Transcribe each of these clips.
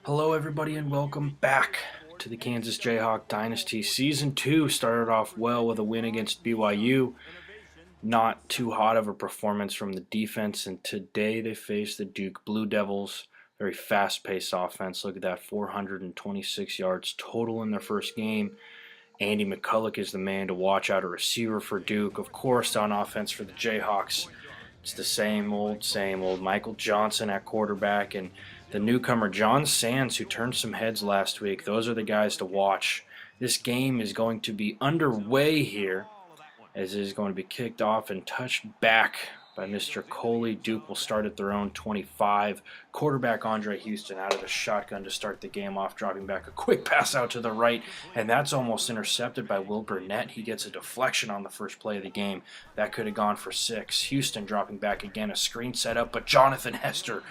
Hello, everybody, and welcome back to the Kansas Jayhawk Dynasty. Season 2 started off well with a win against BYU. Not too hot of a performance from the defense, and today they face the Duke Blue Devils. Very fast-paced offense. Look at that, 426 yards total in their first game. Andy McCulloch is the man to watch out, a receiver for Duke. Of course, on offense for the Jayhawks, it's the same old, same old. Michael Johnson at quarterback and the newcomer John Sands, who turned some heads last week. Those are the guys to watch. This game is going to be underway here, as it is going to be kicked off and touched back by Mr. Coley. Duke will start at their own 25. Quarterback Andre Houston out of the shotgun to start the game off, dropping back a quick pass out to the right, and that's almost intercepted by Will Burnett. He gets a deflection on the first play of the game. That could have gone for 6. Houston dropping back again, a screen set up, but Jonathan Hester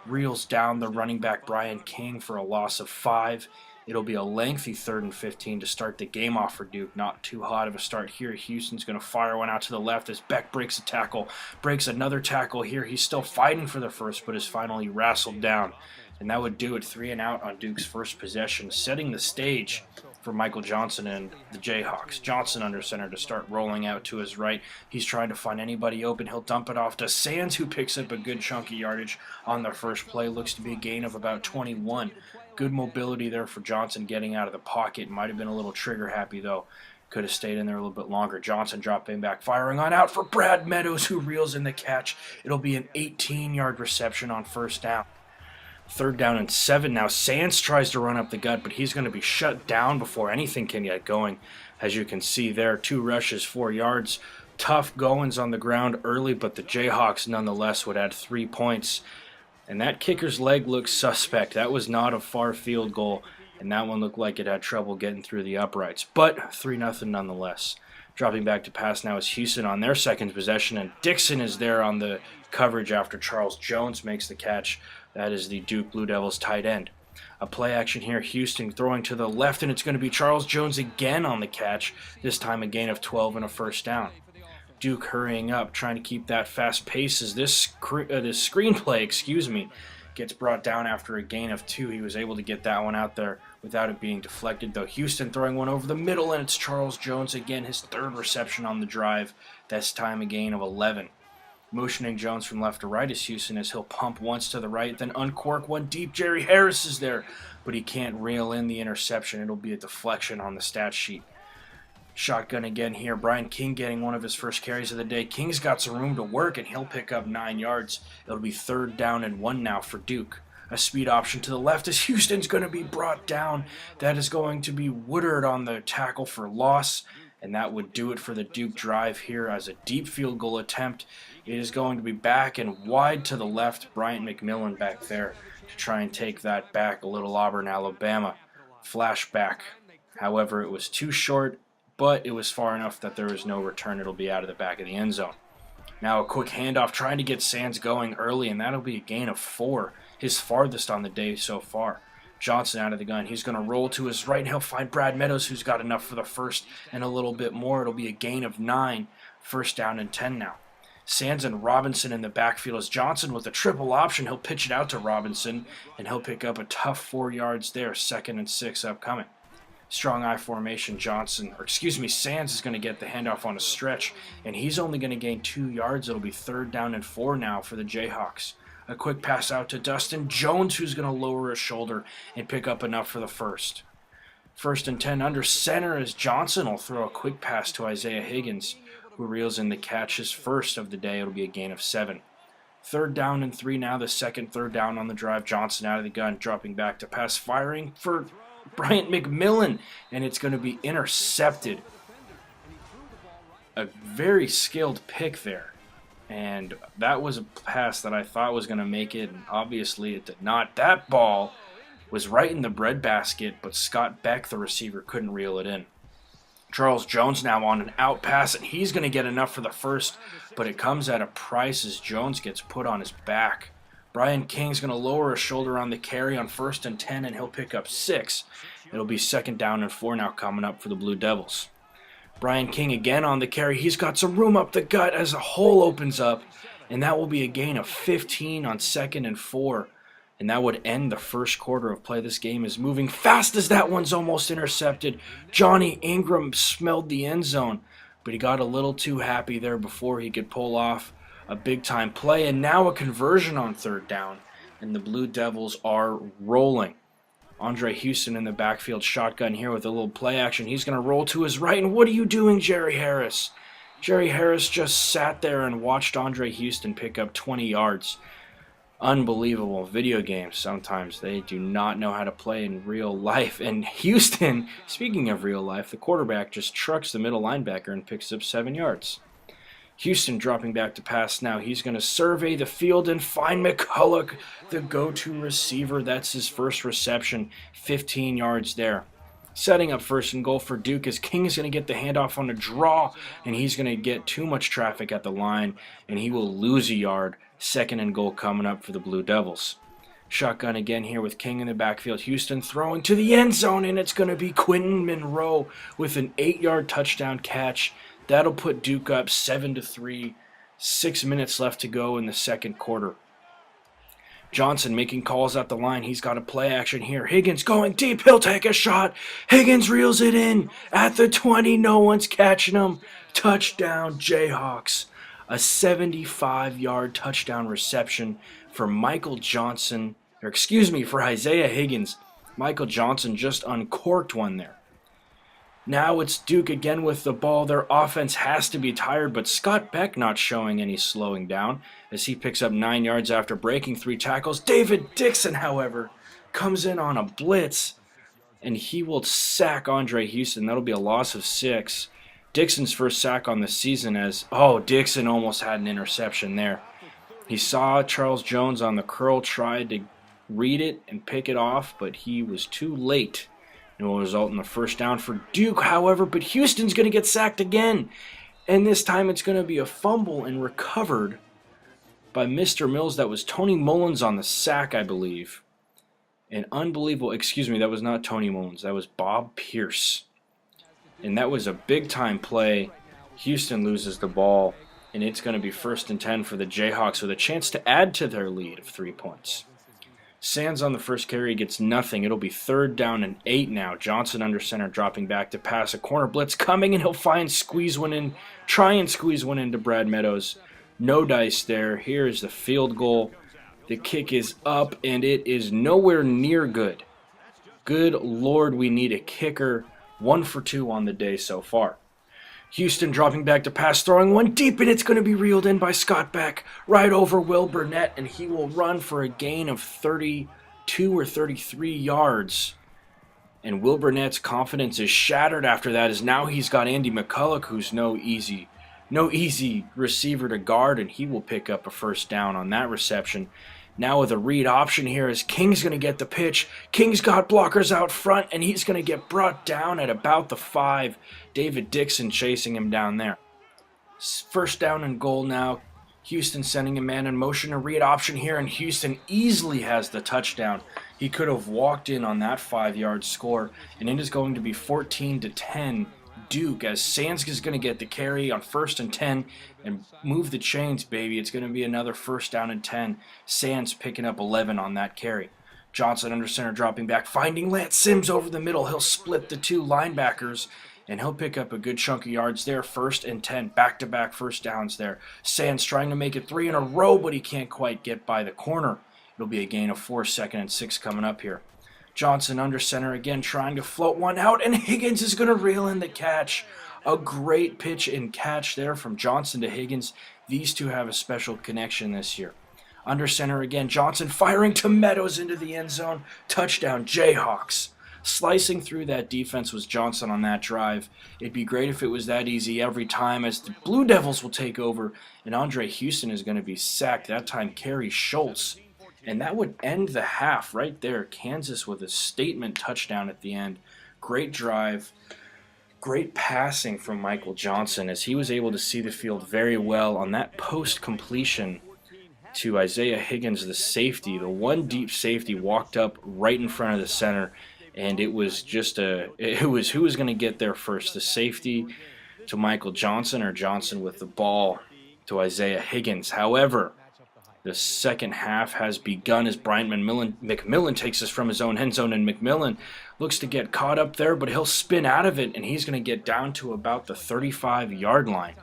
reels down the running back Brian King for a loss of 5. It'll be a lengthy 3rd and 15 to start the game off for Duke. Not too hot of a start here. Houston's going to fire one out to the left as Beck breaks a tackle. Breaks another tackle here. He's still fighting for the first, but is finally wrestled down. And that would do it. 3 and out on Duke's first possession, setting the stage for Michael Johnson and the Jayhawks. Johnson under center to start rolling out to his right. He's trying to find anybody open. He'll dump it off to Sands, who picks up a good chunky yardage on the first play. Looks to be a gain of about 21. Good mobility there for Johnson getting out of the pocket. Might have been a little trigger happy, though. Could have stayed in there a little bit longer. Johnson dropping back, firing on out for Brad Meadows, who reels in the catch. It'll be an 18-yard reception on first down. 3rd down and 7 now. Sands tries to run up the gut, but he's going to be shut down before anything can get going. As you can see there, 2 rushes, 4 yards. Tough goings on the ground early, but the Jayhawks nonetheless would add 3 points. And that kicker's leg looks suspect. That was not a far field goal, and that one looked like it had trouble getting through the uprights. But 3-0 nonetheless. Dropping back to pass now is Houston on their second possession, and Dixon is there on the coverage after Charles Jones makes the catch. That is the Duke Blue Devils tight end. A play action here, Houston throwing to the left, and it's going to be Charles Jones again on the catch, this time a gain of 12 and a first down. Duke hurrying up, trying to keep that fast pace as this screenplay, gets brought down after a gain of 2. He was able to get that one out there without it being deflected, though. Houston throwing one over the middle, and it's Charles Jones again, his 3rd reception on the drive, this time a gain of 11. Motioning Jones from left to right is Houston as he'll pump once to the right, then uncork one deep. Jerry Harris is there, but he can't reel in the interception. It'll be a deflection on the stat sheet. Shotgun again here. Brian King getting one of his first carries of the day. King's got some room to work, and he'll pick up 9 yards. It'll be 3rd down and 1 now for Duke. A speed option to the left as Houston's going to be brought down. That is going to be Woodard on the tackle for loss, and that would do it for the Duke drive here as a deep field goal attempt. It is going to be back and wide to the left. Bryant McMillan back there to try and take that back. A little Auburn, Alabama flashback. However, it was too short, but it was far enough that there is no return. It'll be out of the back of the end zone. Now a quick handoff, trying to get Sands going early, and that'll be a gain of 4, his farthest on the day so far. Johnson out of the gun. He's going to roll to his right, and he'll find Brad Meadows, who's got enough for the first and a little bit more. It'll be a gain of 9, 1st down and 10 now. Sands and Robinson in the backfield as Johnson with a triple option. He'll pitch it out to Robinson, and he'll pick up a tough 4 yards there. 2nd and 6 upcoming. Strong I formation, Sands is going to get the handoff on a stretch, and he's only going to gain 2 yards. It'll be 3rd down and 4 now for the Jayhawks. A quick pass out to Dustin Jones, who's going to lower his shoulder and pick up enough for the first. 1st and 10 under center as Johnson will throw a quick pass to Isaiah Higgins, who reels in the catch, his first of the day. It'll be a gain of 7. 3rd down and 3 now, the second 3rd down on the drive. Johnson out of the gun, dropping back to pass, firing for Bryant McMillan, and it's going to be intercepted. A very skilled pick there, and that was a pass that I thought was going to make it, and obviously it did not. That ball was right in the breadbasket, but Scott Beck, the receiver, couldn't reel it in. Charles Jones now on an out pass, and he's going to get enough for the first, but it comes at a price as Jones gets put on his back. Brian King's going to lower his shoulder on the carry on 1st and 10, and he'll pick up 6. It'll be 2nd down and 4 now coming up for the Blue Devils. Brian King again on the carry. He's got some room up the gut as a hole opens up, and that will be a gain of 15 on 2nd and 4. And that would end the first quarter of play. This game is moving fast as that one's almost intercepted. Johnny Ingram smelled the end zone, but he got a little too happy there before he could pull off a big-time play. And now a conversion on third down, and the Blue Devils are rolling. Andre Houston in the backfield shotgun here with a little play action. He's going to roll to his right, and what are you doing, Jerry Harris? Jerry Harris just sat there and watched Andre Houston pick up 20 yards. Unbelievable. Video games, sometimes they do not know how to play in real life. And Houston, speaking of real life, the quarterback just trucks the middle linebacker and picks up 7 yards. Houston dropping back to pass now. He's going to survey the field and find McCulloch, the go-to receiver. That's his first reception, 15 yards there. Setting up first and goal for Duke as King is going to get the handoff on a draw, and he's going to get too much traffic at the line, and he will lose a yard. Second and goal coming up for the Blue Devils. Shotgun again here with King in the backfield. Houston throwing to the end zone, and it's going to be Quentin Monroe with an 8-yard touchdown catch. That'll put Duke up 7-3. 6 minutes left to go in the second quarter. Johnson making calls at the line. He's got a play action here. Higgins going deep. He'll take a shot. Higgins reels it in at the 20. No one's catching him. Touchdown, Jayhawks. A 75-yard touchdown reception for for Isaiah Higgins. Michael Johnson just uncorked one there. Now it's Duke again with the ball. Their offense has to be tired, but Scott Beck not showing any slowing down as he picks up 9 yards after breaking 3 tackles. David Dixon, however, comes in on a blitz, and he will sack Andre Houston. That'll be a loss of 6. Dixon's first sack on the season Dixon almost had an interception there. He saw Charles Jones on the curl, tried to read it and pick it off, but he was too late. It will result in a first down for Duke, however, but Houston's going to get sacked again. And this time it's going to be a fumble and recovered by Mr. Mills. That was Tony Mullins on the sack, I believe. That was not Tony Mullins. That was Bob Pierce. And that was a big-time play. Houston loses the ball, and it's going to be 1st and 10 for the Jayhawks with a chance to add to their lead of 3 points. Sands on the first carry gets nothing. It'll be 3rd down and 8 now. Johnson under center dropping back to pass. A corner blitz coming, and he'll try and squeeze one into Brad Meadows. No dice there. Here is the field goal. The kick is up, and it is nowhere near good. Good Lord, we need a kicker. 1 for 2 on the day so far. Houston dropping back to pass, throwing one deep, and it's going to be reeled in by Scott Beck right over Will Burnett, and he will run for a gain of 32 or 33 yards. And Will Burnett's confidence is shattered after that, as now he's got Andy McCulloch, who's no easy receiver to guard, and he will pick up a first down on that reception. Now with a read option here as King's going to get the pitch. King's got blockers out front, and he's going to get brought down at about the 5. David Dixon chasing him down there. First down and goal now. Houston sending a man in motion. A read option here, and Houston easily has the touchdown. He could have walked in on that 5-yard score, and it is going to be 14-10 Duke as Sands is going to get the carry on 1st and 10 and move the chains, baby. It's going to be another 1st down and 10. Sands picking up 11 on that carry. Johnson under center dropping back, finding Lance Sims over the middle. He'll split the 2 linebackers, and he'll pick up a good chunk of yards there. 1st and 10, back-to-back first downs there. Sands trying to make it 3 in a row, but he can't quite get by the corner. It'll be a gain of 4, 2nd and 6 coming up here. Johnson under center again, trying to float one out, and Higgins is going to reel in the catch. A great pitch and catch there from Johnson to Higgins. These two have a special connection this year. Under center again, Johnson firing to Meadows into the end zone. Touchdown, Jayhawks. Slicing through that defense was Johnson on that drive. It'd be great if it was that easy every time, as the Blue Devils will take over, and Andre Houston is going to be sacked. That time, Kerry Schultz. And that would end the half right there. Kansas with a statement touchdown at the end. Great drive. Great passing from Michael Johnson as he was able to see the field very well on that post completion to Isaiah Higgins, the safety. The one deep safety walked up right in front of the center, and it was who was going to get there first, the safety to Michael Johnson or Johnson with the ball to Isaiah Higgins. However, The second half has begun as Bryant McMillan takes us from his own end zone, and McMillan looks to get caught up there, but he'll spin out of it, and he's going to get down to about the 35-yard line.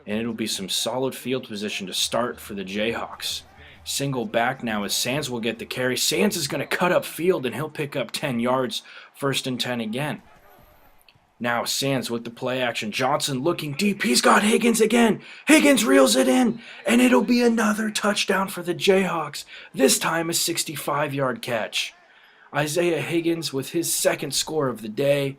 And it'll be some solid field position to start for the Jayhawks. Single back now as Sands will get the carry. Sands is going to cut up field, and he'll pick up 10 yards, 1st and 10 again. Now Sands with the play action. Johnson looking deep. He's got Higgins again. Higgins reels it in, and it'll be another touchdown for the Jayhawks. This time a 65-yard catch. Isaiah Higgins with his second score of the day,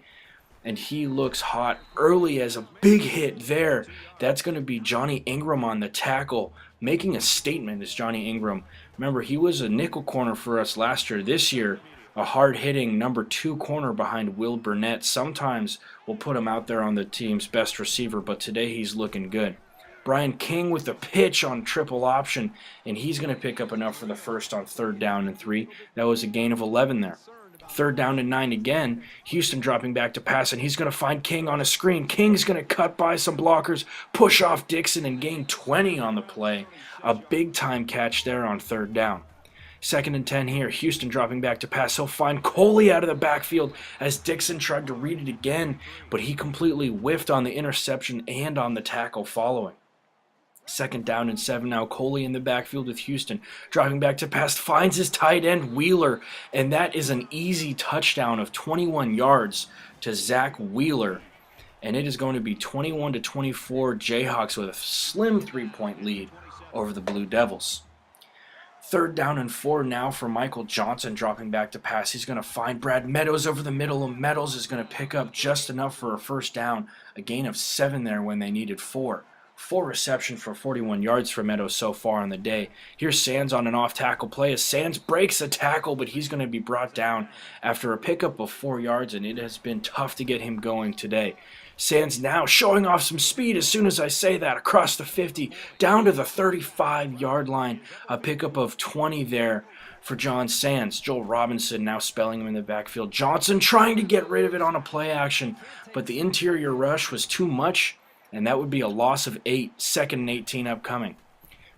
and he looks hot early as a big hit there. That's going to be Johnny Ingram on the tackle, making a statement as Johnny Ingram. Remember, he was a nickel corner for us last year. This year, a hard-hitting number 2 corner behind Will Burnett. Sometimes we'll put him out there on the team's best receiver, but today he's looking good. Brian King with the pitch on triple option, and he's going to pick up enough for the first on 3rd down and 3. That was a gain of 11 there. 3rd down and 9 again. Houston dropping back to pass, and he's going to find King on a screen. King's going to cut by some blockers, push off Dixon, and gain 20 on the play. A big-time catch there on 3rd down. 2nd and 10 here. Houston dropping back to pass. He'll find Coley out of the backfield as Dixon tried to read it again, but he completely whiffed on the interception and on the tackle following. 2nd down and 7 now. Coley in the backfield with Houston. Driving back to pass, finds his tight end Wheeler, and that is an easy touchdown of 21 yards to Zach Wheeler. And it is going to be 21-24 Jayhawks with a slim 3-point lead over the Blue Devils. 3rd down and 4 now for Michael Johnson dropping back to pass. He's going to find Brad Meadows over the middle, and Meadows is going to pick up just enough for a 1st down. A gain of 7 there when they needed 4. 4 reception for 41 yards for Meadows so far on the day. Here's Sands on an off-tackle play as Sands breaks a tackle, but he's going to be brought down after a pickup of 4 yards, and it has been tough to get him going today. Sands now showing off some speed as soon as I say that, across the 50, down to the 35-yard line. A pickup of 20 there for John Sands. Joel Robinson now spelling him in the backfield. Johnson trying to get rid of it on a play action, but the interior rush was too much, and that would be a loss of 8, 2nd and 18 upcoming.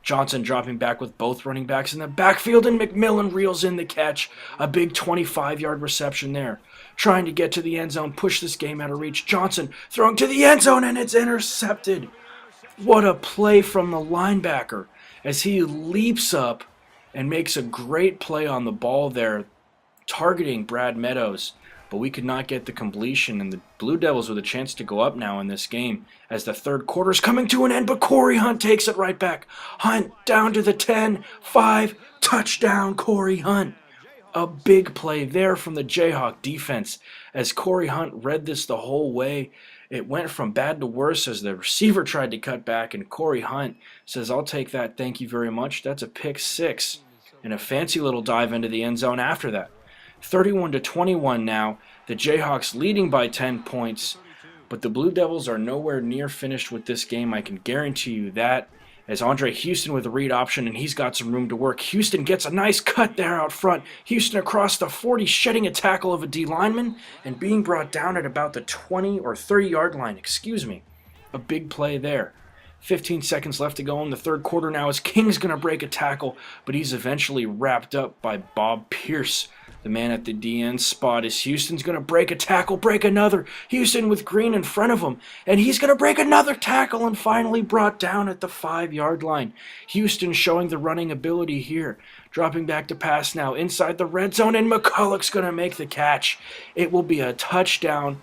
Johnson dropping back with both running backs in the backfield, and McMillan reels in the catch. A big 25-yard reception there. Trying to get to the end zone, push this game out of reach. Johnson throwing to the end zone, and it's intercepted. What a play from the linebacker as he leaps up and makes a great play on the ball there, targeting Brad Meadows. But we could not get the completion, and the Blue Devils with a chance to go up now in this game as the 3rd quarter is coming to an end, but Corey Hunt takes it right back. Hunt down to the 10, 5, touchdown Corey Hunt. A big play there from the Jayhawk defense as Corey Hunt read this the whole way. It went from bad to worse as the receiver tried to cut back, and Corey Hunt says, "I'll take that, thank you very much." That's a pick 6 and a fancy little dive into the end zone after that. 31-21 now. The Jayhawks leading by 10 points, but the Blue Devils are nowhere near finished with this game. I can guarantee you that. As Andre Houston with a read option, and he's got some room to work. Houston gets a nice cut there out front. Houston across the 40, shedding a tackle of a D lineman and being brought down at about the 20 or 30-yard line. A big play there. 15 seconds left to go in the 3rd quarter now as King's going to break a tackle, but he's eventually wrapped up by Bob Pierce. The man at the DN spot is Houston's going to break a tackle, break another. Houston with Green in front of him, and he's going to break another tackle and finally brought down at the 5-yard line. Houston showing the running ability here. Dropping back to pass now inside the red zone, and McCulloch's going to make the catch. It will be a touchdown,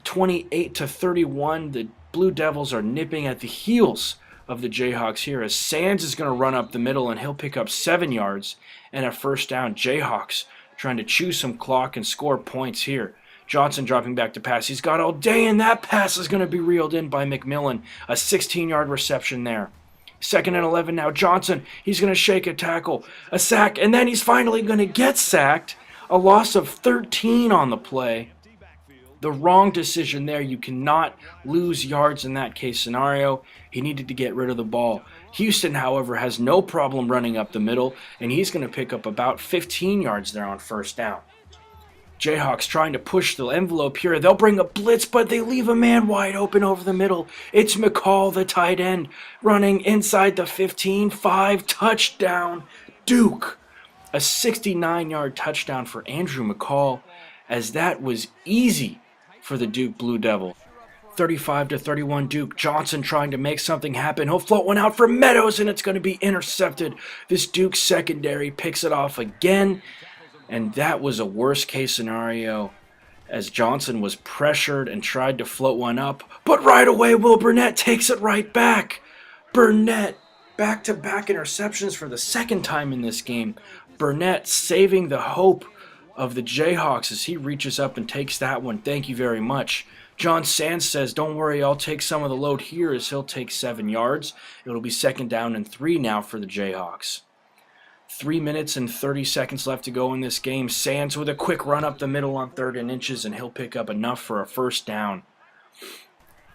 28-31. The Blue Devils are nipping at the heels of the Jayhawks here as Sands is going to run up the middle, and he'll pick up 7 yards and a 1st down. Jayhawks trying to chew some clock and score points here. Johnson dropping back to pass. He's got all day, and that pass is going to be reeled in by McMillan. A 16-yard reception there. 2nd and 11 now. Johnson, he's going to shake a tackle, a sack, and then he's finally going to get sacked. A loss of 13 on the play. The wrong decision there. You cannot lose yards in that case scenario. He needed to get rid of the ball. Houston, however, has no problem running up the middle, and he's going to pick up about 15 yards there on 1st down. Jayhawks trying to push the envelope here. They'll bring a blitz, but they leave a man wide open over the middle. It's McCall, the tight end, running inside the 15-5, touchdown, Duke. A 69-yard touchdown for Andrew McCall, as that was easy for the Duke Blue Devils. 35-31 Duke. Johnson trying to make something happen. He'll float one out for Meadows, and it's going to be intercepted. This Duke secondary picks it off again, and that was a worst-case scenario as Johnson was pressured and tried to float one up. But right away, Will Burnett takes it right back. Burnett, back-to-back interceptions for the second time in this game. Burnett saving the hope of the Jayhawks as he reaches up and takes that one. Thank you very much. John Sands says, don't worry, I'll take some of the load here as he'll take 7 yards. It'll be 2nd down and 3 now for the Jayhawks. 3 minutes and 30 seconds left to go in this game. Sands with a quick run up the middle on 3rd and inches, and he'll pick up enough for a 1st down.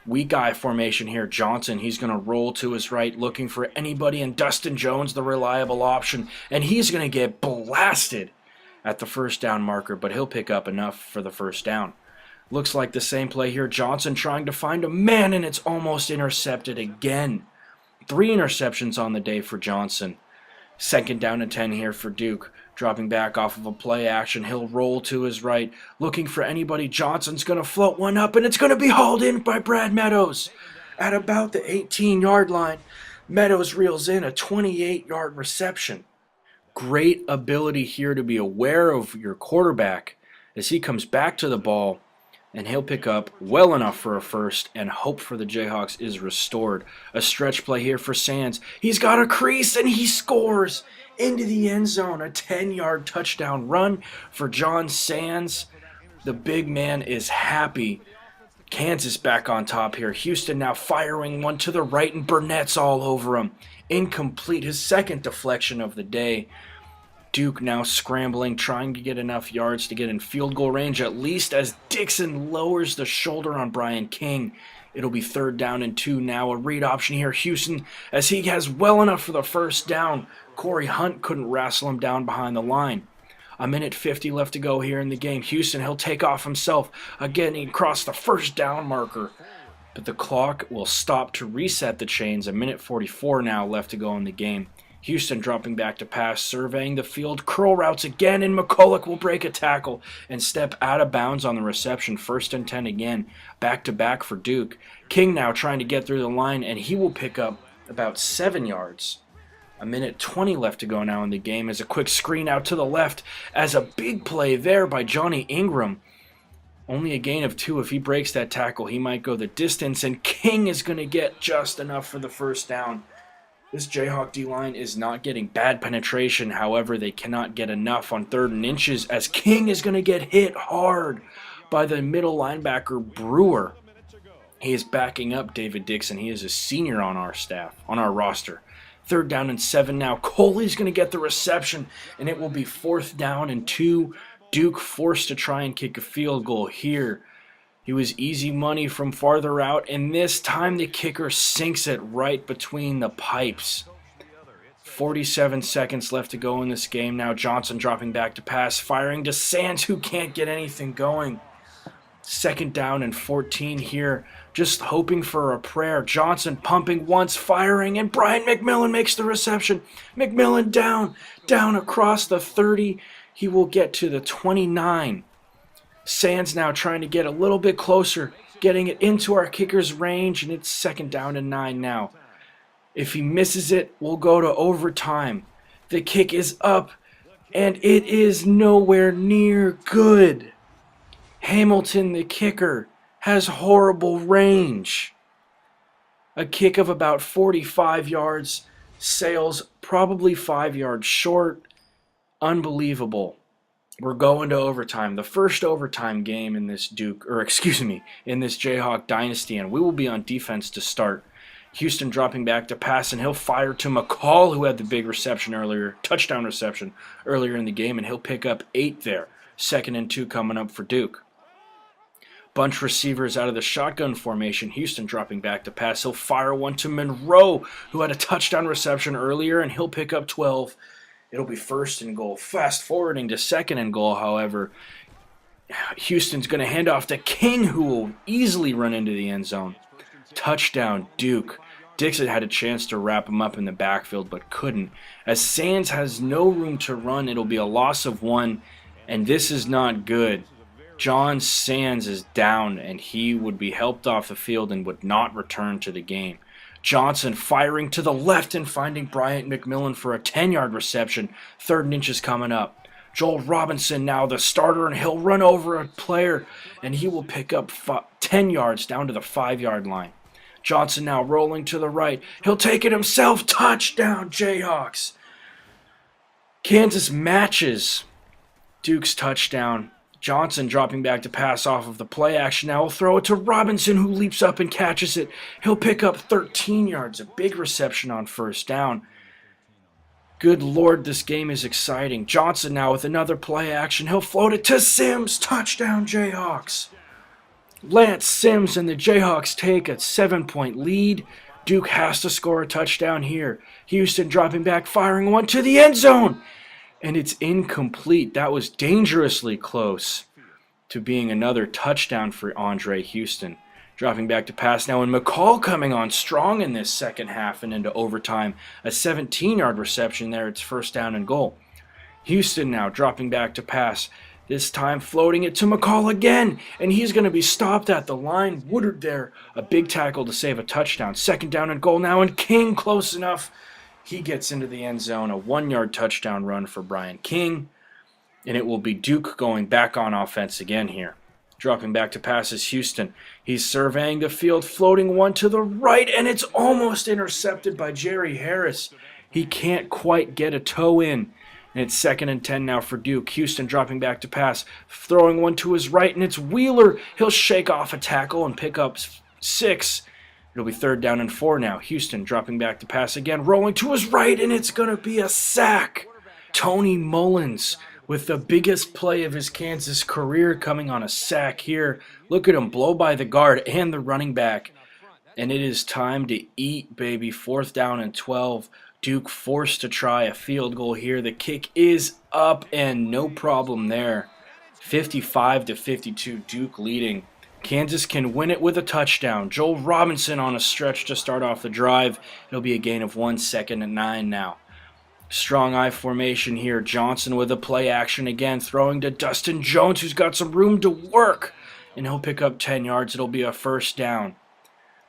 Weak eye formation here. Johnson, he's going to roll to his right, looking for anybody, and Dustin Jones, the reliable option, and he's going to get blasted at the 1st down marker, but he'll pick up enough for the 1st down. Looks like the same play here. Johnson trying to find a man, and it's almost intercepted again. 3 interceptions on the day for Johnson. 2nd down and 10 here for Duke. Dropping back off of a play action. He'll roll to his right, looking for anybody. Johnson's going to float one up, and it's going to be hauled in by Brad Meadows. At about the 18-yard line, Meadows reels in a 28-yard reception. Great ability here to be aware of your quarterback as he comes back to the ball, and he'll pick up well enough for a 1st, and hope for the Jayhawks is restored. A stretch play here for Sands. He's got a crease, and he scores into the end zone. A 10-yard touchdown run for John Sands. The big man is happy. Kansas back on top here. Houston now firing one to the right, and Burnett's all over him. Incomplete, his 2nd deflection of the day. Duke now scrambling, trying to get enough yards to get in field goal range at least as Dixon lowers the shoulder on Brian King. It'll be 3rd down and 2 now. A read option here. Houston, as he has well enough for the 1st down. Corey Hunt couldn't wrestle him down behind the line. 1:50 left to go here in the game. Houston, he'll take off himself. Again, he crossed the 1st down marker. But the clock will stop to reset the chains. 1:44 now left to go in the game. Houston dropping back to pass, surveying the field, curl routes again, and McCulloch will break a tackle and step out of bounds on the reception. 1st and 10 again, back-to-back for Duke. King now trying to get through the line, and he will pick up about 7 yards. 1:20 left to go now in the game as a quick screen out to the left as a big play there by Johnny Ingram. Only a gain of 2. If he breaks that tackle, he might go the distance, and King is going to get just enough for the 1st down. This Jayhawk D-line is not getting bad penetration. However, they cannot get enough on 3rd and inches as King is going to get hit hard by the middle linebacker Brewer. He is backing up David Dixon. He is a senior on our staff, on our roster. 3rd down and 7 now. Coley's going to get the reception, and it will be 4th down and 2. Duke forced to try and kick a field goal here. He was easy money from farther out, and this time the kicker sinks it right between the pipes. 47 seconds left to go in this game. Now Johnson dropping back to pass, firing to Sands, who can't get anything going. 2nd down and 14 here, just hoping for a prayer. Johnson pumping once, firing, and Brian McMillan makes the reception. McMillan down across the 30. He will get to the 29. Sands now trying to get a little bit closer, getting it into our kicker's range, and it's 2nd down and 9 now. If he misses it, we'll go to overtime. The kick is up, and it is nowhere near good. Hamilton, the kicker, has horrible range. A kick of about 45 yards, sails probably 5 yards short. Unbelievable. We're going to overtime, the first overtime game in this in this Jayhawk Dynasty, and we will be on defense to start. Houston dropping back to pass, and he'll fire to McCall, who had the big touchdown reception earlier in the game, and he'll pick up 8 there. 2nd and 2 coming up for Duke. Bunch receivers out of the shotgun formation. Houston dropping back to pass. He'll fire one to Monroe, who had a touchdown reception earlier, and he'll pick up 12. It'll be 1st and goal. Fast forwarding to 2nd and goal, however. Houston's going to hand off to King, who will easily run into the end zone. Touchdown, Duke. Dixon had a chance to wrap him up in the backfield, but couldn't. As Sands has no room to run, it'll be a loss of 1, and this is not good. John Sands is down, and he would be helped off the field and would not return to the game. Johnson firing to the left and finding Bryant McMillan for a 10-yard reception. 3rd and inches coming up. Joel Robinson now the starter, and he'll run over a player, and he will pick up 10 yards down to the 5-yard line. Johnson now rolling to the right. He'll take it himself. Touchdown, Jayhawks. Kansas matches Duke's touchdown. Johnson dropping back to pass off of the play action. Now he'll throw it to Robinson, who leaps up and catches it. He'll pick up 13 yards. A big reception on 1st down. Good Lord, this game is exciting. Johnson now with another play action. He'll float it to Sims. Touchdown, Jayhawks. Lance Sims and the Jayhawks take a 7-point lead. Duke has to score a touchdown here. Houston dropping back, firing one to the end zone. And it's incomplete. That was dangerously close to being another touchdown for Andre Houston. Dropping back to pass now, and McCall coming on strong in this second half and into overtime. A 17-yard reception there. It's 1st down and goal. Houston now dropping back to pass. This time floating it to McCall again, and he's going to be stopped at the line. Woodard there, a big tackle to save a touchdown. 2nd down and goal now, and King close enough. He gets into the end zone, a 1-yard touchdown run for Brian King, and it will be Duke going back on offense again here. Dropping back to pass is Houston. He's surveying the field, floating one to the right, and it's almost intercepted by Jerry Harris. He can't quite get a toe in. And it's 2nd and 10 now for Duke. Houston dropping back to pass, throwing one to his right, and it's Wheeler. He'll shake off a tackle and pick up 6. It'll be 3rd down and 4 now. Houston dropping back to pass again, rolling to his right, and it's going to be a sack. Tony Mullins with the biggest play of his Kansas career coming on a sack here. Look at him blow by the guard and the running back. And it is time to eat, baby. 4th down and 12. Duke forced to try a field goal here. The kick is up and no problem there. 55-52, Duke leading. Kansas can win it with a touchdown. Joel Robinson on a stretch to start off the drive. It'll be a gain of 1, 2nd and 9 now. Strong I formation here. Johnson with a play action again, throwing to Dustin Jones, who's got some room to work. And he'll pick up 10 yards. It'll be a 1st down.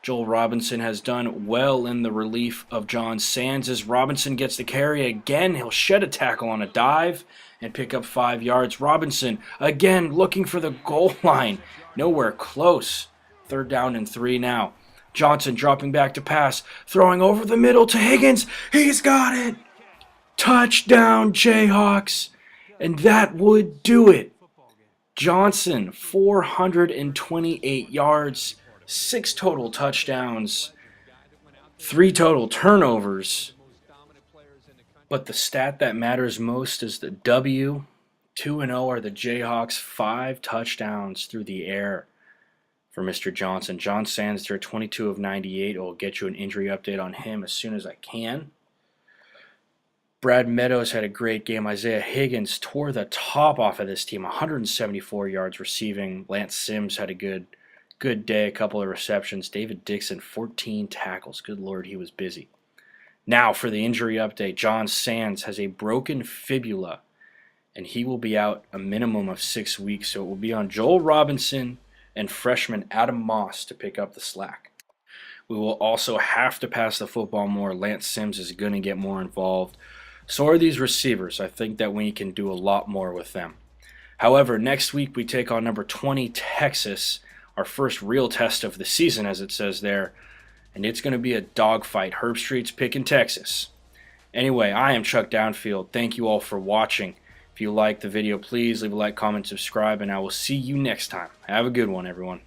Joel Robinson has done well in the relief of John Sands. As Robinson gets the carry again, he'll shed a tackle on a dive and pick up 5 yards. Robinson again looking for the goal line. Nowhere close. 3rd down and 3 now. Johnson dropping back to pass, throwing over the middle to Higgins. He's got it. Touchdown, Jayhawks. And that would do it. Johnson, 428 yards. 6 total touchdowns, 3 total turnovers. But the stat that matters most is the W. 2-0 are the Jayhawks, 5 touchdowns through the air for Mr. Johnson. John Sands there, 22 of 98. I'll get you an injury update on him as soon as I can. Brad Meadows had a great game. Isaiah Higgins tore the top off of this team, 174 yards receiving. Lance Sims had a good day, a couple of receptions. David Dixon, 14 tackles. Good Lord, he was busy. Now for the injury update. John Sands has a broken fibula, and he will be out a minimum of 6 weeks. So it will be on Joel Robinson and freshman Adam Moss to pick up the slack. We will also have to pass the football more. Lance Sims is going to get more involved. So are these receivers. I think that we can do a lot more with them. However, next week we take on number 20 Texas, our first real test of the season, as it says there. And it's going to be a dogfight. Herb Street's picking Texas. Anyway, I am Chuck Downfield. Thank you all for watching. If you liked the video, please leave a like, comment, subscribe, and I will see you next time. Have a good one, everyone.